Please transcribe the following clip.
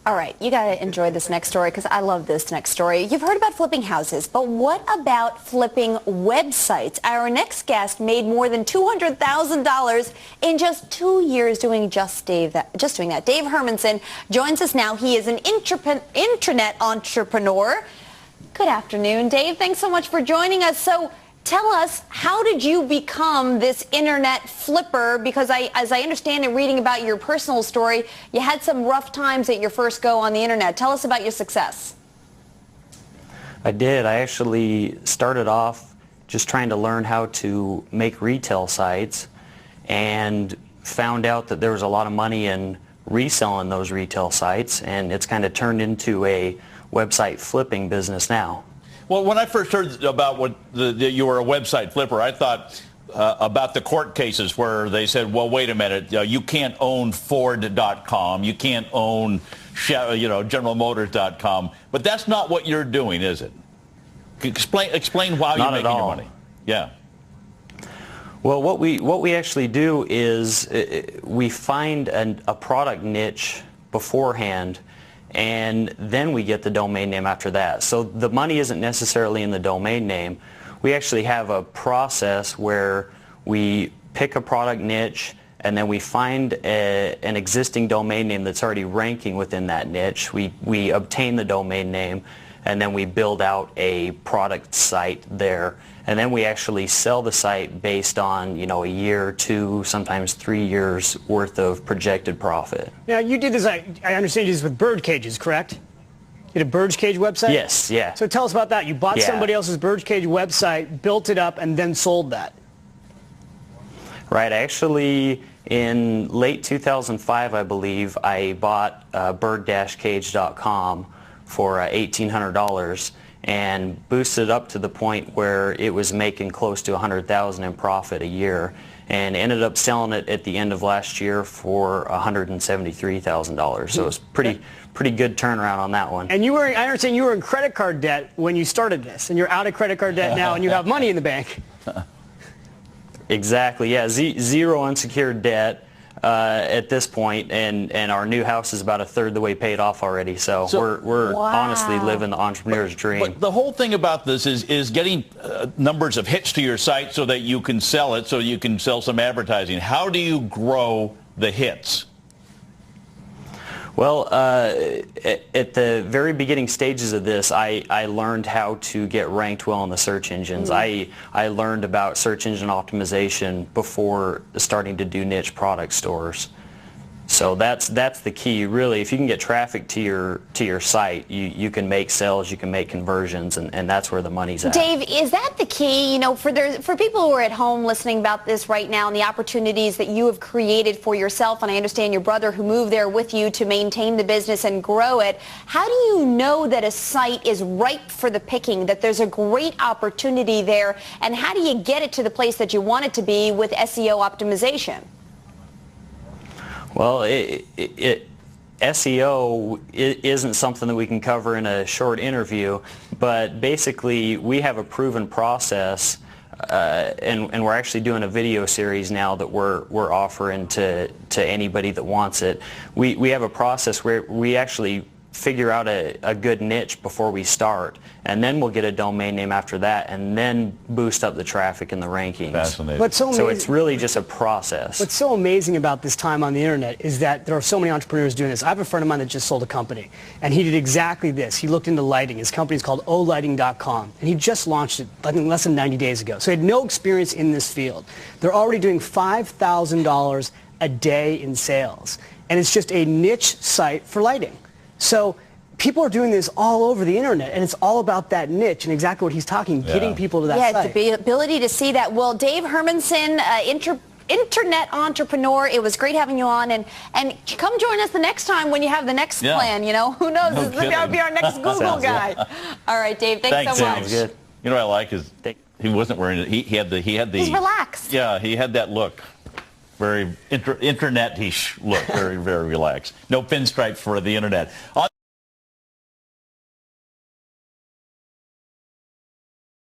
All right, you got to enjoy this next story because I love this next story. You've heard about flipping houses, but what about flipping websites? Our next guest made more than $200,000 in just 2 years doing doing that. Dave Hermansen joins us now. He is an internet entrepreneur. Good afternoon, Dave. Thanks so much for joining us. So tell us, how did you become this internet flipper? Because as I understand it, reading about your personal story, you had some rough times at your first go on the internet. Tell us about your success. I did. I actually started off just trying to learn how to make retail sites and found out that there was a lot of money in reselling those retail sites, and it's kind of turned into a website flipping business now. Well, when I first heard about you were a website flipper, I thought about the court cases where they said, well, wait a minute, you can't own Ford.com, you can't own GeneralMotors.com, but that's not what you're doing, is it? Explain how you're making your money. Yeah. Well, what we actually do is we find a product niche beforehand, and then we get the domain name after that. So the money isn't necessarily in the domain name. We actually have a process where we pick a product niche, and then we find an existing domain name that's already ranking within that niche. We obtain the domain name, and then we build out a product site there. And then we actually sell the site based on, a year, 2, sometimes 3 years worth of projected profit. Now, you did this, I understand you did this with bird cages, correct? You did a bird cage website? Yes, yeah. So tell us about that. You bought somebody else's bird cage website, built it up, and then sold that. Right. Actually, in late 2005, I believe, I bought bird-cage.com for $1,800. And boosted up to the point where it was making close to $100,000 in profit a year, and ended up selling it at the end of last year for $173,000. So it was pretty good turnaround on that one. And I understand you were in credit card debt when you started this, and you're out of credit card debt now, and you have money in the bank. Exactly. Yeah. Zero unsecured debt at this point, and our new house is about a third the way paid off already. So we're honestly living the entrepreneur's dream. But the whole thing about this is getting numbers of hits to your site so that you can sell it, so you can sell some advertising. How do you grow the hits? Well, at the very beginning stages of this, I learned how to get ranked well in the search engines. I learned about search engine optimization before starting to do niche product stores. So that's the key, really. If you can get traffic to your site, you can make sales, you can make conversions, and that's where the money's at. Dave, is that the key? For people who are at home listening about this right now and the opportunities that you have created for yourself, and I understand your brother who moved there with you to maintain the business and grow it, how do you know that a site is ripe for the picking, that there's a great opportunity there, and how do you get it to the place that you want it to be with SEO optimization? Well, SEO isn't something that we can cover in a short interview, but basically we have a proven process, and we're actually doing a video series now that we're offering to anybody that wants it. We have a process where we actually figure out a good niche before we start, and then we'll get a domain name after that, and then boost up the traffic and the rankings. Fascinating. So it's really just a process. What's so amazing about this time on the internet is that there are so many entrepreneurs doing this. I have a friend of mine that just sold a company, and he did exactly this. He looked into lighting. His company is called olighting.com, and he just launched it, I think, less than 90 days ago. So he had no experience in this field. They're already doing $5,000 a day in sales, and it's just a niche site for lighting. So people are doing this all over the internet, and it's all about that niche and exactly what he's talking, getting people to that site. Yeah, the ability to see that. Well, Dave Hermansen, internet entrepreneur, it was great having you on, and come join us the next time when you have the next plan. Who knows? No This will be our next Google guy. All right, Dave, thanks so much. Sounds good. You know what I like is he wasn't wearing it. He had the. He's relaxed. Yeah, he had that look. Very internet-ish look, very, very relaxed. No pinstripe for the internet. On